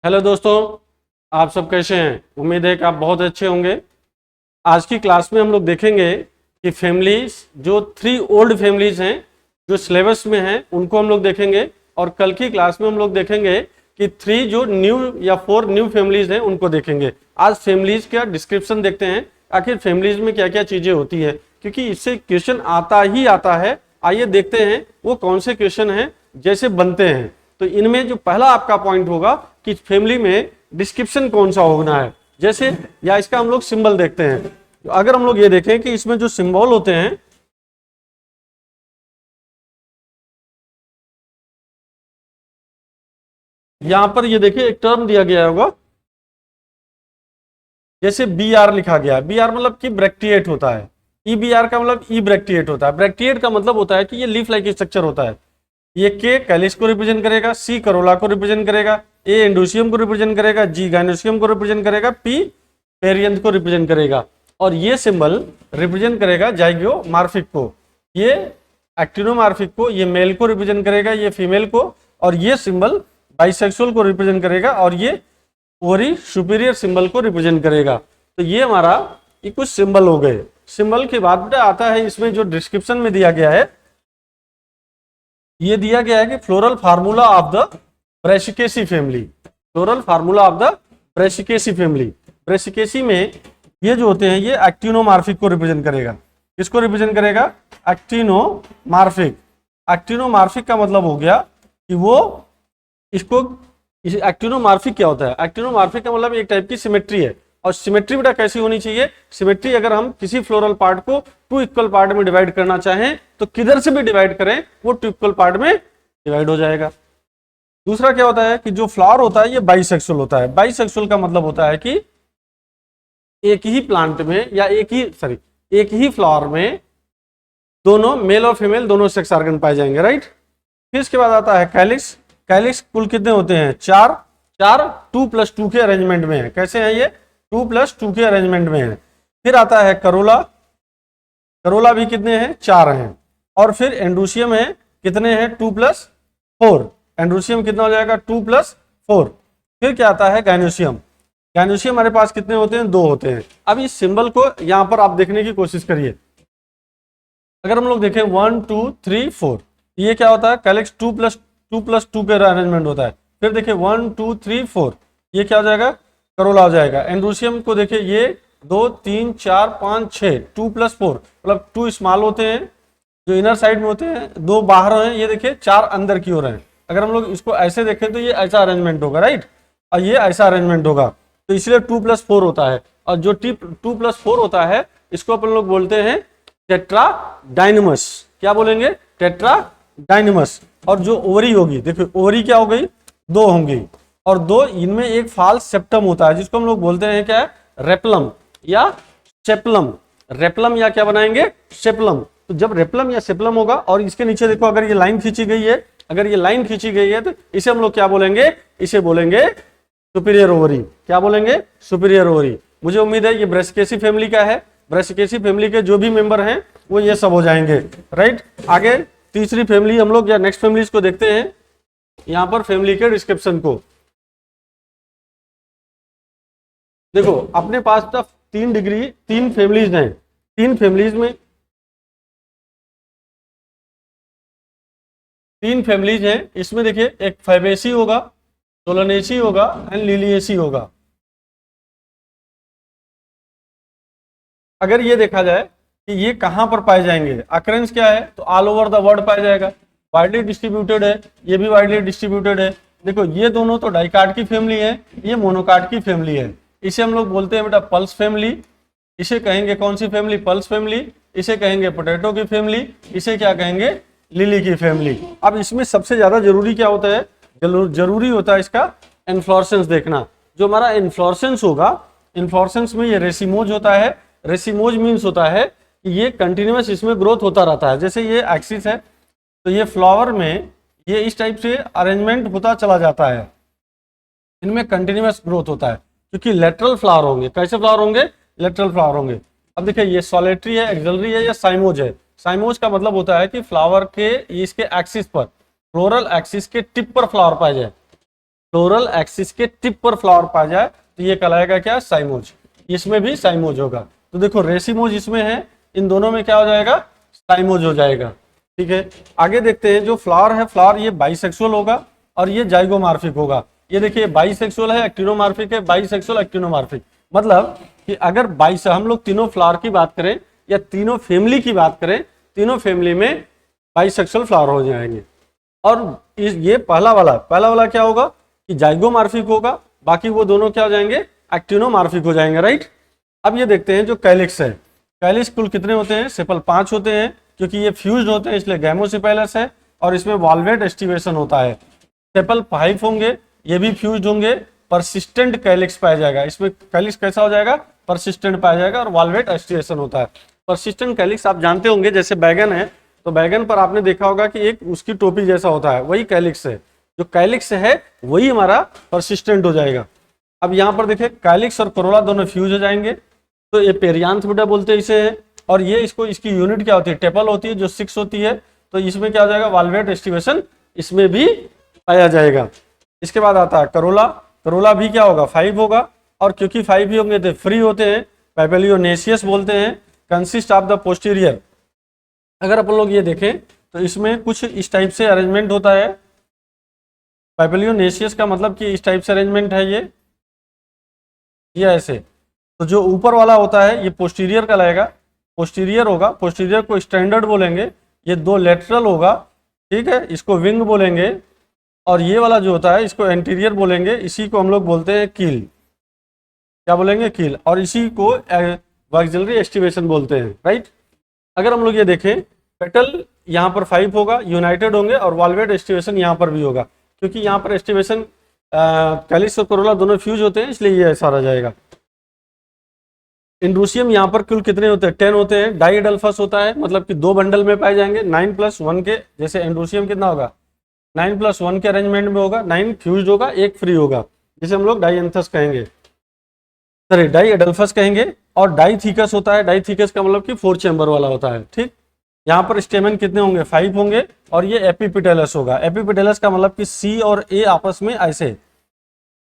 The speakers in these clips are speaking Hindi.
हेलो दोस्तों, आप सब कैसे हैं। उम्मीद है कि आप बहुत अच्छे होंगे। आज की क्लास में हम लोग देखेंगे कि फैमिलीज जो 3 ओल्ड फैमिलीज हैं जो सिलेबस में हैं उनको हम लोग देखेंगे, और कल की क्लास में हम लोग देखेंगे कि 3 जो न्यू या 4 न्यू फैमिलीज हैं उनको देखेंगे। आज फैमिलीज का डिस्क्रिप्शन देखते हैं, आखिर फैमिलीज में क्या क्या चीज़ें होती है, क्योंकि इससे क्वेश्चन आता ही आता है। आइए देखते हैं वो कौन से क्वेश्चन हैं जैसे बनते हैं। तो इनमें जो पहला आपका पॉइंट होगा कि फैमिली में डिस्क्रिप्शन कौन सा होना है, जैसे या इसका हम लोग सिंबल देखते हैं। तो अगर हम लोग ये देखें कि इसमें जो सिंबल होते हैं, यहां पर ये देखिए एक टर्म दिया गया होगा, जैसे बी आर लिखा गया है। बी आर मतलब कि ब्रैक्टिएट होता है। ई बी आर का मतलब ई ब्रैक्टिएट होता है। ब्रैक्टिएट का मतलब होता है कि ये लीफ लाइक स्ट्रक्चर होता है। ये के कैलिस को रिप्रेजेंट करेगा, सी करोला को रिप्रेजेंट करेगा, ए एंडोसियम को रिप्रेजेंट करेगा, जी गाइनोसियम को रिप्रेजेंट करेगा, पी पेरियंथ को रिप्रेजेंट करेगा, और ये सिंबल रिप्रेजेंट करेगा जाइगोमॉर्फिक को, ये एक्टिनोमॉर्फिक को, ये मेल को रिप्रेजेंट करेगा, ये फीमेल को, और ये सिंबल बाइसेक्सुअल को रिप्रेजेंट करेगा, और ये ओरी सुपीरियर सिंबल को रिप्रेजेंट करेगा। तो ये हमारा ये कुछ सिंबल हो गए। सिंबल के बाद बेटा आता है इसमें जो डिस्क्रिप्शन में दिया गया है, ये दिया गया है कि floral formula of the Brassicaceae family. Floral formula of the Brassicaceae family. Brassicaceae में ये जो होते हैं ये एक्टिनोमॉर्फिक को रिप्रेजेंट करेगा। किसको रिप्रेजेंट करेगा? एक्टिनोमॉर्फिक। एक्टिनोमॉर्फिक का मतलब हो गया कि वो इसको एक्टिनोमॉर्फिक क्या होता है? एक्टिनोमॉर्फिक का मतलब एक टाइप की सिमेट्री है। और सिमेट्री बेटा कैसी होनी चाहिए? सिमेट्री अगर हम किसी फ्लोरल पार्ट को 2 इक्वल पार्ट में डिवाइड करना चाहें तो किधर से भी डिवाइड करें वो 2 इक्वल पार्ट में डिवाइड हो जाएगा। दूसरा क्या होता है कि जो फ्लावर होता है ये बाइसेक्सुअल होता है। बाइसेक्सुअल का मतलब होता है कि एक ही प्लांट में या एक ही फ्लावर में दोनों मेल और फीमेल दोनों सेक्स ऑर्गन पाए जाएंगे, राइट। फिर इसके बाद आता है कैलिक्स। कैलिक्स कुल कितने होते हैं? 4 2+2 के अरेंजमेंट में है। कैसे है ये? 2+2 के अरेंजमेंट में है। फिर आता है करोला। करोला भी कितने हैं? 4 हैं। और फिर एंड्रोसियम है, कितने हैं? 2+4। एंड्रोसियम कितना हो जाएगा? 2+4। फिर क्या आता है? गाइनोसियम। गाइनोसियम हमारे पास कितने होते हैं? 2 होते हैं। अब इस सिंबल को यहां पर आप देखने की कोशिश करिए। अगर हम लोग देखें 1 2 3 4, ये क्या होता है? कैलिक्स 2+2 के अरेंजमेंट होता है। फिर देखिए 1 2 3 4, ये क्या हो जाएगा? करोला हो जाएगा। एंड्रोसियम को देखिए ये 2 3 4 5 6, 2+4 मतलब 2 स्मॉल होते हैं जो इनर साइड में होते हैं, 2 बाहर हैं, ये देखिए 4 अंदर की ओर हैं। अगर हम लोग इसको ऐसे देखें तो ये ऐसा अरेंजमेंट होगा, राइट, और ये ऐसा अरेंजमेंट होगा, तो इसलिए 2+4 होता है। और जो 2+4 होता है इसको अपन लोग बोलते हैं टेट्राडाइनमस। क्या बोलेंगे? टेट्राडाइनमस। और जो ओवरी होगी, देखिए ओवरी क्या हो गई? 2 होंगी, और 2 इनमें एक फाल्स सेप्टम होता है जिसको हम लोग बोलते हैं क्या है? रेपलम या सेप्लम। रेपलम या क्या बनाएंगे? सेप्लम। तो जब रेपलम या सेप्लम होगा, और इसके नीचे देखो अगर ये लाइन खींची गई है, अगर ये लाइन खींची गई है तो इसे हम लोग क्या बोलेंगे? इसे बोलेंगे सुपीरियर ओवरी। क्या बोलेंगे? Superior ovary. मुझे उम्मीद है ये ब्रेसिकेसी फैमिली का है। ब्रेसिकेसी फैमिली के जो भी मेंबर हैं वो ये सब हो जाएंगे, राइट। आगे तीसरी फैमिली हम लोग या नेक्स्ट फैमिलीज को देखते हैं। यहां पर फैमिली के डिस्क्रिप्शन को देखो। अपने पास तो 3 फैमिलीज हैं। 3 फैमिलीज में 3 फैमिलीज हैं। इसमें देखिए एक फैबेसी होगा, सोलनेसी होगा एंड लिलिएसी होगा। अगर ये देखा जाए कि ये कहां पर पाए जाएंगे, अकरेंस क्या है, तो ऑल ओवर द वर्ल्ड पाया जाएगा। वाइडली डिस्ट्रीब्यूटेड है, ये भी वाइडली डिस्ट्रीब्यूटेड है। देखो ये दोनों तो डाइकार्ड की फैमिली है, ये मोनोकार्ड की फैमिली है। इसे हम लोग बोलते हैं बेटा पल्स फैमिली। इसे कहेंगे कौन सी फैमिली? Pulse family. इसे कहेंगे पोटैटो की फैमिली। इसे क्या कहेंगे? लिली की फैमिली। अब इसमें सबसे ज्यादा जरूरी क्या होता है? जरूरी होता है इसका इन्फ्लोरेसेंस देखना। जो हमारा इन्फ्लोरेसेंस होगा, इन्फ्लोरेसेंस में ये रेसिमोज होता है। रेसिमोज मीन्स होता है कि ये कंटिन्यूअस इसमें ग्रोथ होता रहता है। जैसे ये एक्सिस है तो ये फ्लावर में ये इस टाइप से अरेंजमेंट होता चला जाता है, इनमें कंटिन्यूअस ग्रोथ होता है, क्योंकि लेटरल फ्लावर होंगे। कैसे फ्लावर होंगे? लेटरल फ्लावर होंगे। अब देखिए ये सॉलिटरी है, एक्सिलरी है या साइमोज है। साइमोज का मतलब होता है कि फ्लावर के इसके एक्सिस पर, फ्लोरल एक्सिस के टिप पर फ्लावर पाए जाए। फ्लोरल एक्सिस के टिप पर फ्लावर पाया जाए तो ये कहलाएगा क्या, साइमोज। इसमें भी साइमोज होगा। तो देखो रेसिमोज इसमें है, इन दोनों में क्या हो जाएगा, साइमोज हो जाएगा। ठीक है, आगे देखते हैं। जो फ्लावर है, फ्लावर ये बाइसेक्सुअल होगा और ये जाइगोमार्फिक होगा। ये देखिए बाइसेक्सुअल है, एक्टिनोमार्फिक है, बाइसेक्सुअल एक्टिनोमार्फिक। मतलब कि अगर हम लोग तीनों फ्लावर की बात करें या तीनों फैमिली की बात करें, तीनों फैमिली में बाइसेक्सुअल फ्लावर हो जाएंगे। और ये पहला वाला क्या होगा कि जाइगोमार्फिक होगा, बाकी वो दोनों क्या हो जाएंगे, एक्टिनोमार्फिक हो जाएंगे, राइट। अब ये देखते हैं जो कैलिक्स है, कैलिक्स कुल कितने होते हैं, सेपल 5 होते हैं, क्योंकि ये फ्यूज्ड होते हैं इसलिए गैमोसेपेलस है, और इसमें वॉल्वेट एस्टिवेशन होता है। सेपल 5 होंगे, ये भी फ्यूज्ड होंगे, परसिस्टेंट कैलिक्स पाया जाएगा। इसमें कैलिक्स कैसा हो जाएगा, परसिस्टेंट पाया जाएगा, और वॉल्वेट एस्टिवेशन होता है। परसिस्टेंट कैलिक्स आप जानते होंगे, जैसे बैगन है तो बैगन पर आपने देखा होगा कि एक उसकी टोपी जैसा होता है, वही कैलिक्स है। जो कैलिक्स है वही हमारा परसिस्टेंट हो जाएगा। अब यहाँ पर देखिए कैलिक्स और कोरोला दोनों फ्यूज हो जाएंगे, तो ये पेरियांथ बेटा बोलते हैं इसे है। और ये इसकी यूनिट क्या होती है, टेपल होती है, जो 6 होती है। तो इसमें क्या हो जाएगा, वॉल्वेट एस्टिवेशन इसमें भी पाया जाएगा। इसके बाद आता है करोला। करोला भी क्या होगा, 5 होगा, और क्योंकि 5 ही होंगे तो फ्री होते हैं, पैपेलियोनेशियस बोलते हैं, कंसिस्ट ऑफ द पोस्टीरियर। अगर अपन लोग ये देखें तो इसमें कुछ इस टाइप से अरेंजमेंट होता है। पैपेलियोनेशियस का मतलब कि इस टाइप से अरेंजमेंट है ये ऐसे। तो जो ऊपर वाला होता है ये पोस्टीरियर का लगेगा, पोस्टीरियर होगा, पोस्टीरियर को स्टैंडर्ड बोलेंगे। ये 2 लेटरल होगा, ठीक है, इसको विंग बोलेंगे। और ये वाला जो होता है इसको एंटीरियर बोलेंगे, इसी को हम लोग बोलते हैं कील। क्या बोलेंगे, कील। और इसी को वैक्सिलरी एस्टिवेशन बोलते हैं, राइट। अगर हम लोग ये देखें, पेटल यहाँ पर 5 होगा, यूनाइटेड होंगे, और वॉल्वेट एस्टिवेशन यहाँ पर भी होगा, क्योंकि यहाँ पर एस्टिवेशन कैलिक्स और कोरोला दोनों फ्यूज होते हैं, इसलिए ये ऐसा रह जाएगा। इंड्रूसियम यहाँ पर कुल कितने होते हैं, 10 होते हैं। डाइएडल्फस होता है, मतलब कि 2 बंडल में पाए जाएंगे, 9+1 के। जैसे इंड्रूसियम कितना होगा, 9+1 के अरेंजमेंट में होगा, 9 फ्यूज होगा, 1 फ्री होगा, जिसे हम लोग डाइएंथस कहेंगे, सॉरी डाइएडल्फस कहेंगे। और डाइथीकस होता है, डाइथीकस का मतलब कि 4 चैम्बर वाला होता है, ठीक। यहाँ पर स्टेमन कितने होंगे, 5 होंगे, और ये एपिपिटेलस होगा। एपिपिटेलस का मतलब कि सी और ए आपस में ऐसे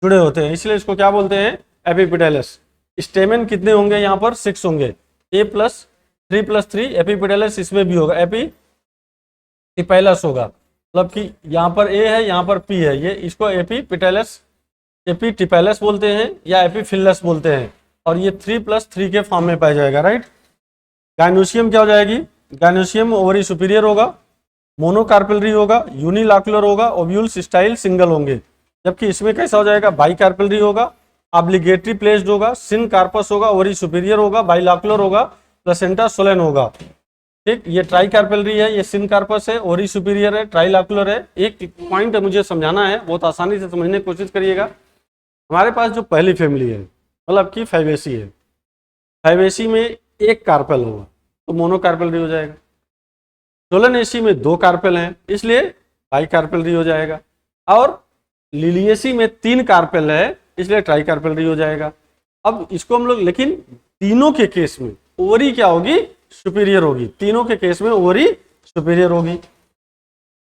जुड़े होते हैं, इसलिए इसको क्या बोलते हैं, एपिपिटेलस। स्टेमन कितने होंगे, यहाँ पर 6 होंगे, A+3+3 एपिपिटेलस इसमें भी होगा, एपिटिपेलस होगा। मतलब कि यहाँ पर ए है, यहाँ पर पी है, ये इसको एपिपिटेलस, एपिटिपेलस बोलते हैं या एपिफिलस बोलते हैं। और ये 3+3 के फॉर्म में पाया जाएगा, राइट। गाइनोसियम क्या हो जाएगी, गाइनोसियम ओवरी सुपीरियर होगा, मोनोकार्पेलरी होगा, यूनिलाकुलर होगा, ओव्यूल्स स्टाइल सिंगल होंगे। जबकि इसमें कैसा हो जाएगा, बाइकार्पेलरी होगा, ऑब्लिगेटरी प्लेस्ड होगा, सिन कार्पस होगा, ओवरी सुपीरियर होगा, बाइलाकुलर होगा, प्लेसेंटा सोलेन होगा, ठीक। ये ट्राई कार्पेलरी है, ये सिन कार्पस है, ओवरी सुपीरियर है, ट्राइलाकुलर है। एक पॉइंट मुझे समझाना है, बहुत आसानी से समझने की कोशिश करिएगा। हमारे पास जो पहली फैमिली है, मतलब कि 5AC है, 5AC में एक कार्पेल होगा तो मोनोकार्पेलरी हो जाएगा। सोलनेसी में 2 कार्पेल हैं, इसलिए बाइकार्पेलरी हो जाएगा। और लिलिएसी में 3 कार्पेल है, इसलिए ट्राइकार्पेलरी हो जाएगा। अब इसको हम लोग, लेकिन तीनों के केस में ओवरी क्या होगी, सुपीरियर होगी। तीनों के केस में ओवरी सुपीरियर होगी।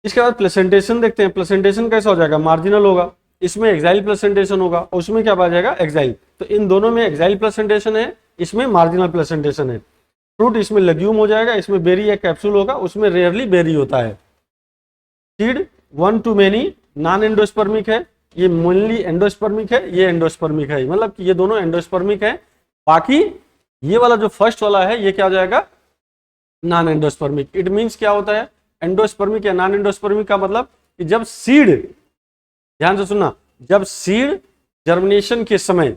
इसके बाद प्लेसेंटेशन देखते हैं। प्लेसेंटेशन कैसा हो जाएगा, मार्जिनल होगा। इसमें एक्साइल प्लेसेंटेशन होगा, और उसमें क्या पाया जाएगा, एक्साइल। तो इन दोनों में एक्साइल प्लेसेंटेशन है, इसमें मार्जिनल प्लेसेंटेशन है। फ्रूट इसमें लेग्यूम हो जाएगा, इसमें बेरी या कैप्सूल होगा, उसमें रेयरली बेरी होता है। Seed 1 to many non endospermic है, ये मेनली एंडोस्पर्मिक है, ये एंडोस्पर्मिक है, मतलब कि ये दोनों एंडोस्पर्मिक है। बाकी ये वाला जो फर्स्ट वाला है ये क्या हो जाएगा, नॉन एंडोस्पर्मिक। इट मीन्स क्या होता है, एंडोस्पर्मिक या नॉन एंडोस्पर्मिक का मतलब कि जब सीड, ध्यान से सुनना, जब सीड जर्मिनेशन के समय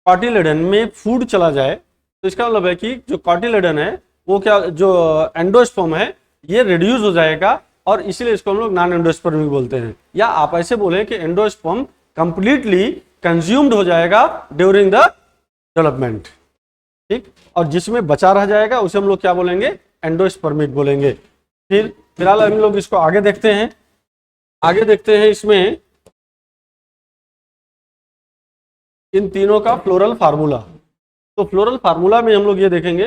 कॉटिलेडन में फूड चला जाए, तो इसका मतलब है कि जो कॉटिलेडन है वो क्या, जो एंडोस्पर्म है ये रिड्यूस हो जाएगा, और इसीलिए इसको हम लोग नॉन एंडोस्पर्मिक बोलते हैं। या आप ऐसे बोले कि एंडोस्पर्म कंप्लीटली कंज्यूम्ड हो जाएगा ड्यूरिंग द डेवलपमेंट, ठीक। और जिसमें बचा रह जाएगा उसे हम लोग क्या बोलेंगे, एंडोस्पर्मिक बोलेंगे। फिलहाल हम लोग इसको आगे देखते हैं। आगे देखते हैं इसमें इन तीनों का फ्लोरल फार्मूला। तो फ्लोरल फार्मूला में हम लोग ये देखेंगे,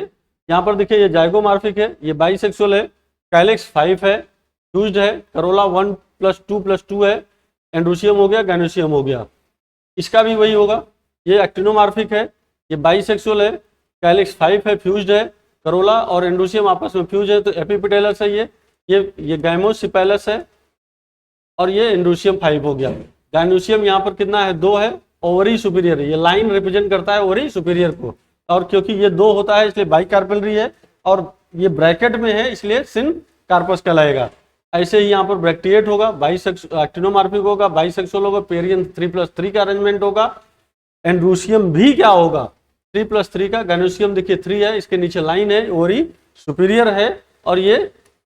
यहाँ पर देखिए ये जाइगोमार्फिक है, ये बाइसेक्सुअल है, कैलिक्स 5 है, फ्यूज्ड है, करोला 1 2+2+2 है, एंड्रोसियम हो गया, गैनोसियम हो गया। इसका भी वही होगा, ये एक्टिनोमॉर्फिक है, ये बाइसेक्सुअल है, कैलिक्स 5 है, फ्यूज्ड है, करोला और एंड्रोसियम आपस में फ्यूज है, तो एपिपेटलस है ये गैमोसिपेलस है, और ये एंड्रोसियम 5 हो गया। गैनोसियम यहाँ पर कितना है, 2 है, ओवरी सुपीरियर है, ये लाइन रिप्रेजेंट करता है ओवरी सुपीरियर को, और क्योंकि ये 2 होता है इसलिए बाइकार्पेलरी है, और ये ब्रैकेट में है इसलिए सिन कार्पस कहलाएगा। ऐसे ही यहाँ पर ब्रैक्टिएट होगा, एक्टिनोमॉर्फिक होगा, बाइसेक्सुअल होगा, पेरियन 3+3 का अरेंजमेंट होगा। एंड्रोसियम भी क्या होगा, 3+3 का। गैनोसियम देखिए 3 है, इसके नीचे लाइन है, ओवरी सुपीरियर है, और ये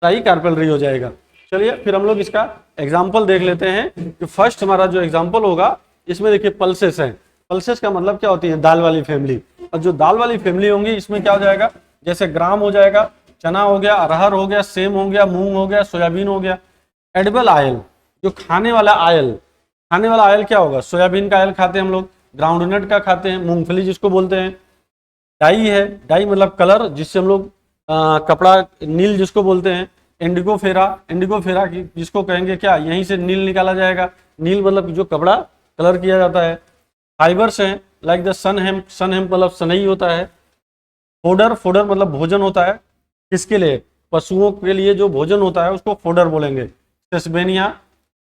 ट्राई कार्पेलरी हो जाएगा। चलिए फिर हम लोग इसका एग्जाम्पल देख लेते हैं कि फर्स्ट हमारा जो एग्जाम्पल होगा इसमें देखिए पल्सेस है। पल्सेस का मतलब क्या होती है, दाल वाली फैमिली, और जो दाल वाली फैमिली होंगी इसमें क्या हो जाएगा, जैसे ग्राम हो जाएगा, चना हो गया, अरहर हो गया, सेम हो गया, मूंग हो गया, सोयाबीन हो गया। एडिबल आयल, जो खाने वाला आयल, खाने वाला आयल क्या होगा, सोयाबीन का आयल खाते हैं हम लोग, ग्राउंडनट का खाते हैं, मूंगफली जिसको बोलते हैं। डाई है, डाई मतलब कलर, जिससे हम लोग कपड़ा, नील जिसको बोलते हैं। इंडिगोफेरा, इंडिगोफेरा की जिसको कहेंगे क्या, यहीं से नील निकाला जाएगा, नील मतलब जो कपड़ा कलर किया जाता है। फाइबर्स हैं, like the sunn hemp, sunn hemp मतलब सनई होता है। फोडर, फोडर मतलब भोजन होता है, किसके लिए, पशुओं के लिए जो भोजन होता है उसको फोडर बोलेंगे। सेसबेनिया,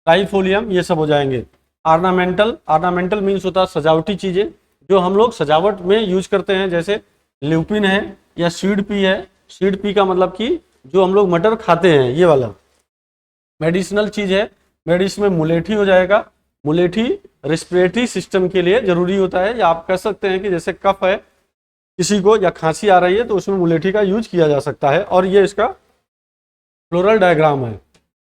ट्राइफोलियम, ये सब हो जाएंगे। आर्नामेंटल, आर्नामेंटल मीन्स होता है सजावटी चीजें जो हम लोग सजावट में यूज करते हैं, जैसे ल्यूपिन है या सीड पी है। सीड पी का मतलब कि जो हम लोग मटर खाते हैं, ये वाला मेडिसिनल चीज है। मेडिसिन में मुलेठी हो जाएगा, मुलेठी रेस्पिरेटरी सिस्टम के लिए जरूरी होता है, या आप कह सकते हैं कि जैसे कफ है किसी को या खांसी आ रही है तो उसमें मुलेठी का यूज किया जा सकता है। और ये इसका फ्लोरल डायग्राम है।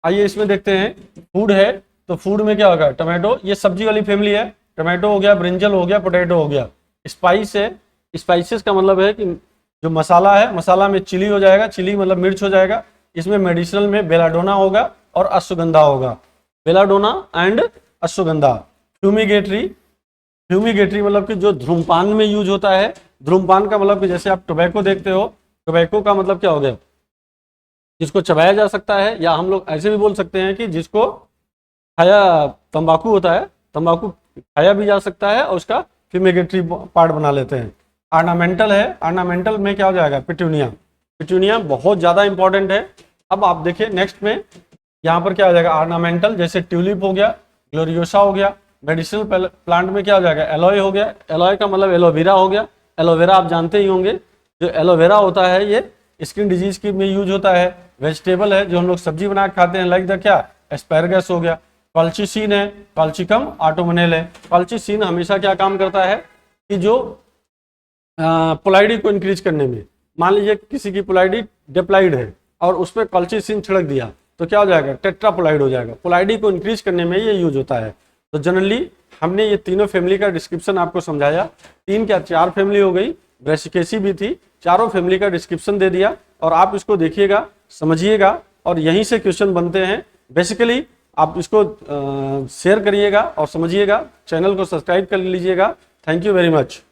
आइए इसमें देखते हैं, फूड है तो फूड में क्या होगा, टमाटो, ये सब्जी वाली फैमिली है, टमाटो हो गया, ब्रिंजल हो गया, पोटैटो हो गया। स्पाइस है, स्पाइसेस का मतलब है कि जो मसाला है, मसाला में चिली हो जाएगा, चिली मतलब मिर्च हो जाएगा। इसमें मेडिसिनल में बेलाडोना होगा और अश्वगंधा होगा, belladonna and ashwagandha. Fumigatory, fumigatory मतलब कि जो धूम्रपान में यूज होता है। धूम्रपान का मतलब कि जैसे आप टोबैको देखते हो, टोबैको का मतलब क्या हो गया, जिसको चबाया जा सकता है, या हम लोग ऐसे भी बोल सकते हैं कि जिसको खाया, तंबाकू होता है, तंबाकू खाया भी जा सकता है और उसका फ्यूमिगेटरी पार्ट बना लेते हैं। आर्नामेंटल है, आर्नामेंटल में क्या हो जाएगा, पिटूनिया, पिटूनिया बहुत ज़्यादा इंपॉर्टेंट है। अब आप देखिए नेक्स्ट में यहाँ पर क्या हो जाएगा, ऑर्नामेंटल जैसे ट्यूलिप हो गया, ग्लोरियोसा हो गया। मेडिसिनल प्लांट में क्या हो जाएगा, एलोए हो गया, एलोए का मतलब एलोवेरा हो गया। एलोवेरा आप जानते ही होंगे, जो एलोवेरा होता है ये स्किन डिजीज की में यूज होता है। वेजिटेबल है जो हम लोग सब्जी बना के खाते हैं, लाइक द क्या, एस्पैरगस हो गया। कॉल्चिसिन है, कॉल्चिकम ऑटोमोनेल है। कॉल्चिसिन हमेशा क्या काम करता है कि जो पोलाइडी को इंक्रीज करने में, मान लीजिए किसी की पोलाइडी डिप्लाइड है और उस पर कॉल्चिसिन छिड़क दिया तो क्या हो जाएगा, टेट्रापोलाइड हो जाएगा। पोलाइडी को इंक्रीज करने में ये यूज होता है। तो जनरली हमने ये तीनों फैमिली का डिस्क्रिप्शन आपको समझाया, 3 क्या 4 फैमिली हो गई, ब्रेसिकेसी भी थी, चारों फैमिली का डिस्क्रिप्शन दे दिया। और आप इसको देखिएगा, समझिएगा, और यहीं से क्वेश्चन बनते हैं। बेसिकली आप इसको शेयर करिएगा और समझिएगा, चैनल को सब्सक्राइब कर लीजिएगा। Thank you very much.